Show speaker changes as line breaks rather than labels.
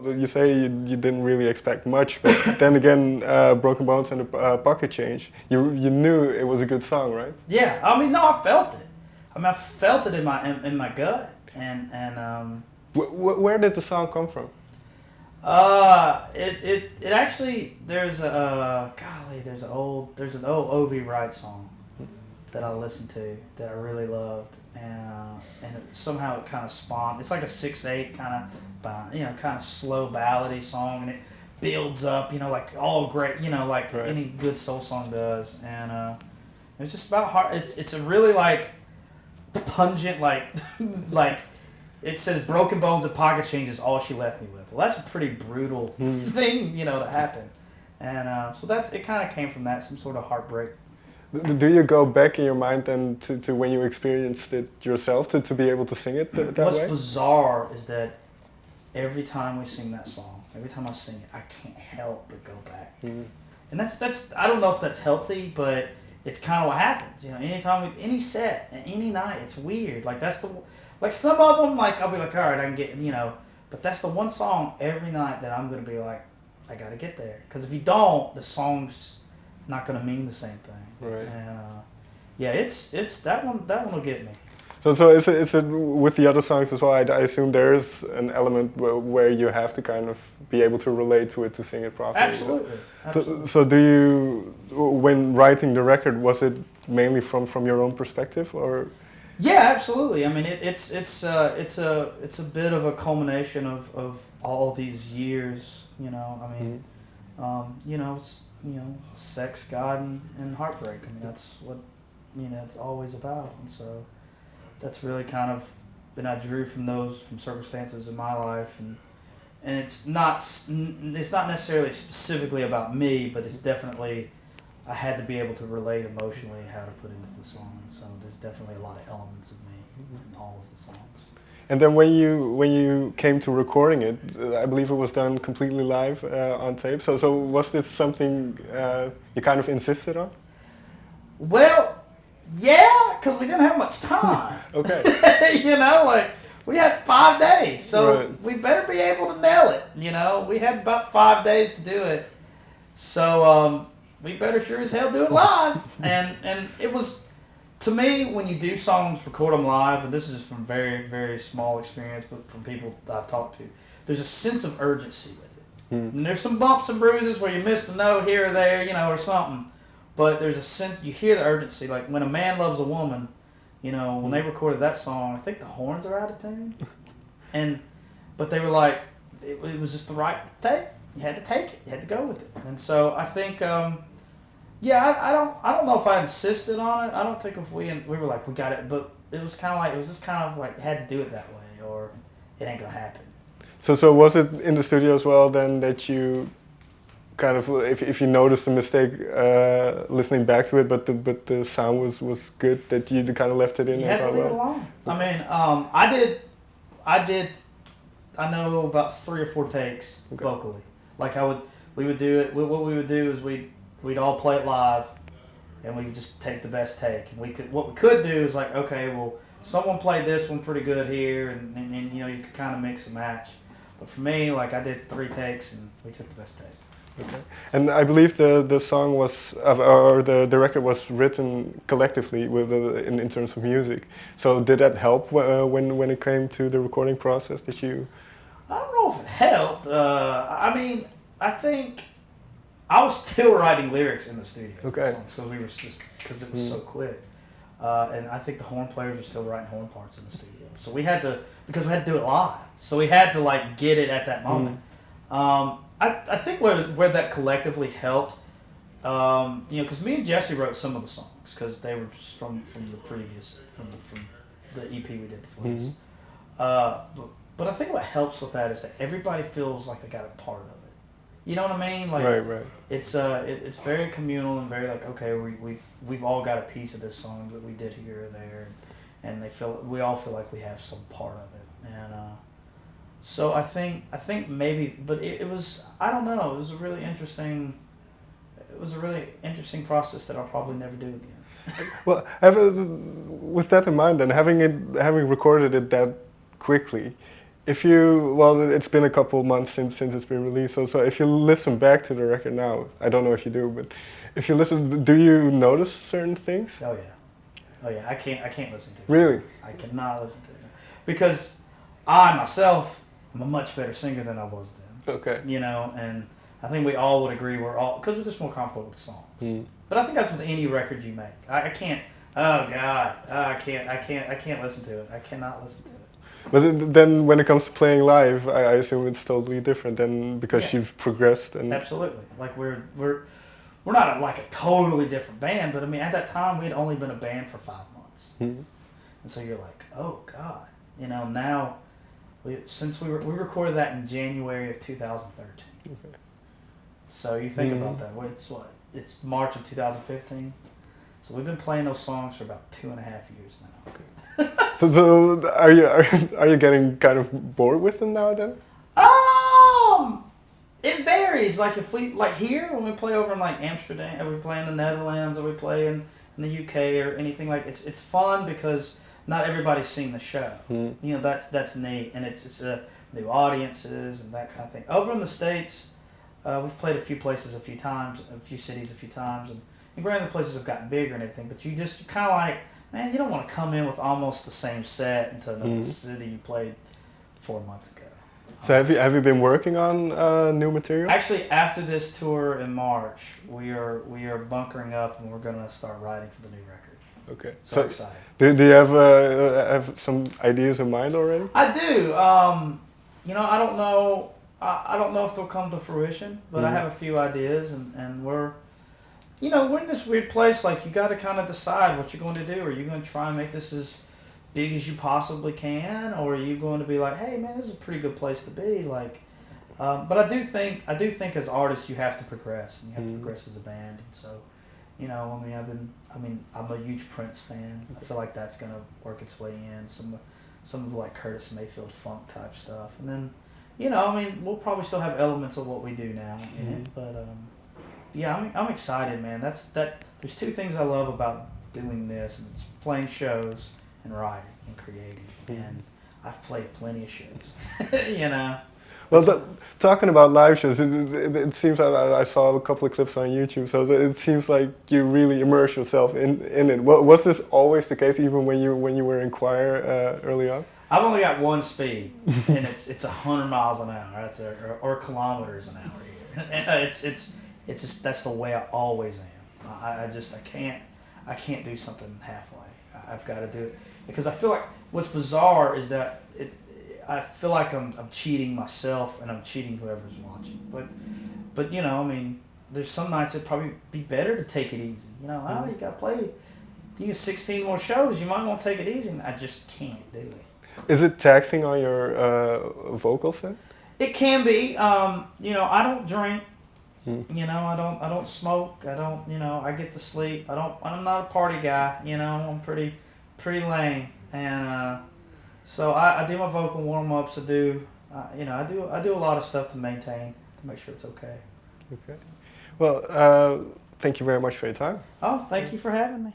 You say you didn't really expect much, but then again, Broken Bones and the Pocket Change, you knew it was a good song, right?
Yeah, I mean, no, I felt it. I mean, I felt it in my gut, and
Where did the song come from?
it actually there's an old Ovi Wright song that I listened to that I really loved, and somehow it kind of spawned. It's like a 6/8 kind of kind of slow ballady song, and it builds up, like all great, like
Right.
any good soul song does, and it's just about heart. It's a really like pungent like it says broken bones and pocket change is all she left me with. Well, that's a pretty brutal thing, to happen. And so it kind of came from that, some sort of heartbreak.
Do you go back in your mind then to when you experienced it yourself to be able to sing it that
What's
way?
bizarre is that every time we sing that song, every time I sing it, I can't help but go back. And that's I don't know if that's healthy, but it's kind of what happens. Anytime any set, any night, it's weird. Like some of them, like I'll be like, all right, I can get, but that's the one song every night that I'm gonna be like, I gotta get there, because if you don't, the song's not gonna mean the same thing.
Right.
And yeah, it's that one will get me.
So is it with the other songs as well? I assume there is an element where you have to kind of be able to relate to it to sing it properly.
Absolutely. Absolutely.
So do you, when writing the record, was it mainly from your own perspective, or?
Yeah, absolutely. I mean, it's a bit of a culmination of all these years. I mean, it's sex, God, and heartbreak. I mean, that's what it's always about. And so that's really kind of, and I drew from circumstances in my life, and it's not necessarily specifically about me, but it's definitely, I had to be able to relate emotionally how to put into the song. And so there's definitely a lot of elements of me in all of the songs.
And then when you came to recording it, I believe it was done completely live on tape. So was this something you kind of insisted on?
Well, yeah, because we didn't have much time.
Okay.
Like we had 5 days, so
Right.
we better be able to nail it. We had about 5 days to do it, so we better sure as hell do it live. and it was, to me, when you do songs, record them live, and this is from very, very small experience, but from people I've talked to, there's a sense of urgency with it. And there's some bumps and bruises where you missed a note here or there, or something. But there's a sense, you hear the urgency, like when A Man Loves a Woman, when they recorded that song, I think the horns are out of tune. But they were like, it was just the right take. You had to take it. You had to go with it. And so I think, I don't know if I insisted on it. I don't think if we were like, we got it, but it was just kind of like, had to do it that way, or it ain't gonna happen.
So was it in the studio as well then that you kind of, if you noticed a mistake listening back to it, but the sound was good, that you kind of left it in?
You had to leave it alone. I mean, I know about 3 or 4 takes vocally. Like we would do it. What we would do is we'd all play it live, and we would just take the best take. And what we could do is like, okay, well, someone played this one pretty good here, and you could kind of mix and match. But for me, like, I did 3 takes, and we took the best take.
Okay. And I believe the song was, or the record was written collectively in terms of music. So did that help when it came to the recording process? Did you?
I don't know if it helped. I mean, I think I was still writing lyrics in the studio.
Okay.
Because it was so quick. And I think the horn players were still writing horn parts in the studio. So we had to do it live. So we had to like get it at that moment. I think where that collectively helped, because me and Jesse wrote some of the songs because they were just from the previous, from the EP we did before this. But I think what helps with that is that everybody feels like they got a part of it. You know what I mean? Like,
Right.
It's it's very communal and very like, okay, we've all got a piece of this song that we did here or there, and we all feel like we have some part of it. And so I think maybe, but it was, I don't know, it was a really interesting process that I'll probably never do again.
Well, with that in mind, then having recorded it that quickly, if you, well, it's been a couple of months since it's been released. So if you listen back to the record now, I don't know if you do, but if you listen, do you notice certain things?
Oh yeah, oh yeah. I can't listen to it.
Really?
I cannot listen to it because I myself am a much better singer than I was then.
Okay.
You know, and I think we all would agree because we're just more comfortable with the songs.
Mm.
But I think that's with any record you make. I can't. Oh God, I can't listen to it. I cannot listen to it.
But then when it comes to playing live, I assume it's totally different than because
Yeah.
you've progressed and
Absolutely. Like we're not like a totally different band, but I mean at that time we had only been a band for 5 months,
Mhm.
and so you're like, oh God, you know. Now we recorded that in January of 2013.
Okay.
So you think about that. Well, it's March of 2015. So we've been playing those songs for about 2.5 years now.
So are you getting kind of bored with them now then?
It varies. Like if we like here when we play over in like Amsterdam, or we play in the Netherlands, or we play in the UK or anything like it's fun because not everybody's seen the show.
Mm.
You know that's neat, and it's new audiences and that kind of thing. Over in the States, we've played a few places a few times, a few cities a few times, and granted the places have gotten bigger and everything, but you kind of like, man, you don't want to come in with almost the same set into another city you played 4 months ago.
So have you been working on new material?
Actually, after this tour in March, we are bunkering up and we're gonna start writing for the new record.
Okay.
So excited.
Do you have some ideas in mind already?
I do. You know, I don't know. I don't know if they'll come to fruition, but I have a few ideas, and we're in this weird place. Like you got to kind of decide what you're going to do. Are you going to try and make this as big as you possibly can, or are you going to be like, hey man, this is a pretty good place to be? Like, but I do think as artists you have to progress, and you have to progress as a band. And so, you know, I'm a huge Prince fan. I feel like that's going to work its way in some of the like Curtis Mayfield funk type stuff, and then, you know, I mean, we'll probably still have elements of what we do now in it, but yeah, I'm excited, man. There's two things I love about doing this, and it's playing shows and writing and creating. And I've played plenty of shows, you know.
Well, talking about live shows, it seems that I saw a couple of clips on YouTube, so it seems like you really immerse yourself in it. Was this always the case, even when you were in choir early on?
I've only got one speed, and it's 100 miles an hour, or kilometers an hour here. And it's just that's the way I always am. I can't do something halfway. I've got to do it because I feel like what's bizarre is that I feel like I'm cheating myself and I'm cheating whoever's watching. But you know, I mean, there's some nights it'd probably be better to take it easy. You know, oh, you got to play. You have 16 more shows. You might want to take it easy. And I just can't do it.
Is it taxing on your vocals then?
It can be. You know, I don't drink. You know, I don't smoke. I don't. You know, I get to sleep. I'm not a party guy. You know, I'm pretty lame. And so I do my vocal warm ups. I do. You know, I do a lot of stuff to maintain to make sure it's okay.
Okay. Well, thank you very much for your time.
Oh, thank you for having me.